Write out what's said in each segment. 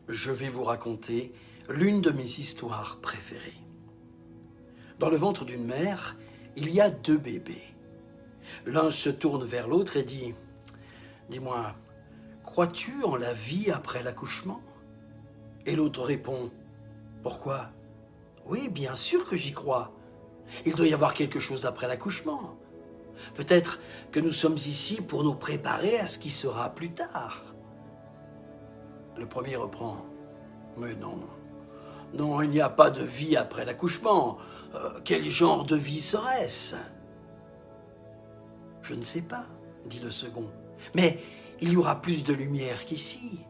je vais vous raconter l'une de mes histoires préférées. Dans le ventre d'une mère, il y a deux bébés. L'un se tourne vers l'autre et dit « Dis-moi, crois-tu en la vie après l'accouchement ?» Et l'autre répond « Pourquoi ? Oui, bien sûr que j'y crois. Il doit y avoir quelque chose après l'accouchement. Peut-être que nous sommes ici pour nous préparer à ce qui sera plus tard. » Le premier reprend « Mais non, non, il n'y a pas de vie après l'accouchement. Quel genre de vie serait-ce » ? « Je ne sais pas, » dit le second, « mais il y aura plus de lumière qu'ici.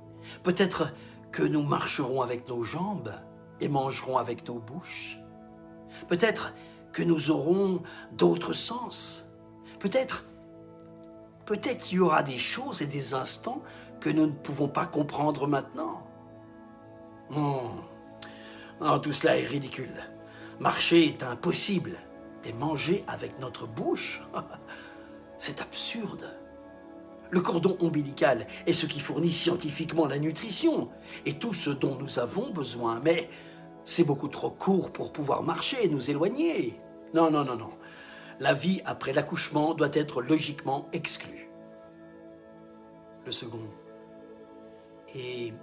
Peut-être que nous marcherons avec nos jambes et mangerons avec nos bouches. Peut-être que nous aurons d'autres sens. Peut-être qu'il y aura des choses et des instants que nous ne pouvons pas comprendre maintenant. Non, tout cela est ridicule. Marcher est impossible, et manger avec notre bouche, c'est absurde. Le cordon ombilical est ce qui fournit scientifiquement la nutrition et tout ce dont nous avons besoin, mais c'est beaucoup trop court pour pouvoir marcher et nous éloigner. Non. La vie après l'accouchement doit être logiquement exclue. Le second. Et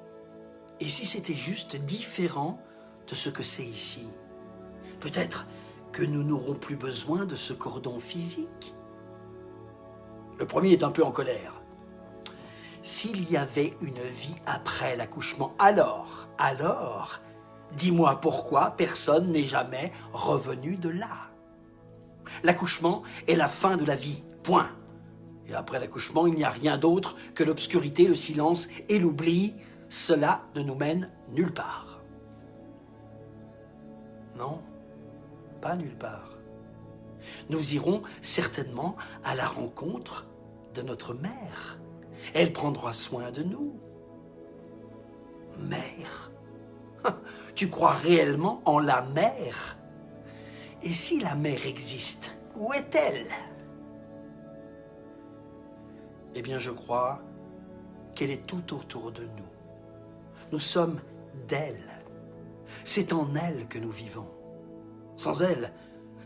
si c'était juste différent de ce que c'est ici? Peut-être que nous n'aurons plus besoin de ce cordon physique. Le premier est un peu en colère. S'il y avait une vie après l'accouchement, alors, dis-moi pourquoi personne n'est jamais revenu de là. L'accouchement est la fin de la vie, point. Et après l'accouchement, il n'y a rien d'autre que l'obscurité, le silence et l'oubli. Cela ne nous mène nulle part. Non, pas nulle part. Nous irons certainement à la rencontre de notre mère. Elle prendra soin de nous. Mère? Tu crois réellement en la mère? Et si la mère existe, où est-elle? Eh bien, je crois qu'elle est tout autour de nous. Nous sommes d'elle. C'est en elle que nous vivons. Sans elle,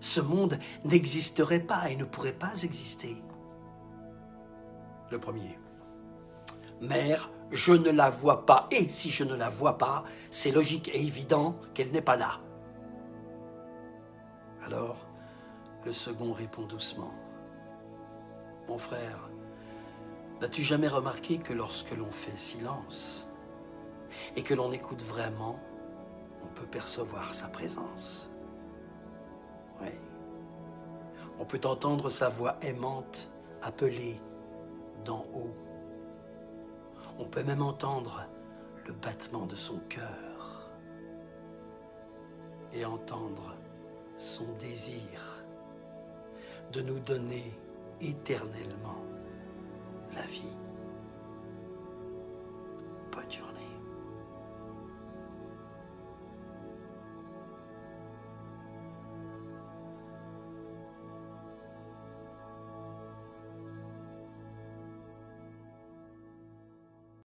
ce monde n'existerait pas et ne pourrait pas exister. Le premier. Mère, je ne la vois pas. Et si je ne la vois pas, c'est logique et évident qu'elle n'est pas là. Alors, le second répond doucement. Mon frère, n'as-tu jamais remarqué que lorsque l'on fait silence et que l'on écoute vraiment, on peut percevoir sa présence? Oui. On peut entendre sa voix aimante appeler d'en haut. On peut même entendre le battement de son cœur et entendre son désir de nous donner éternellement la vie.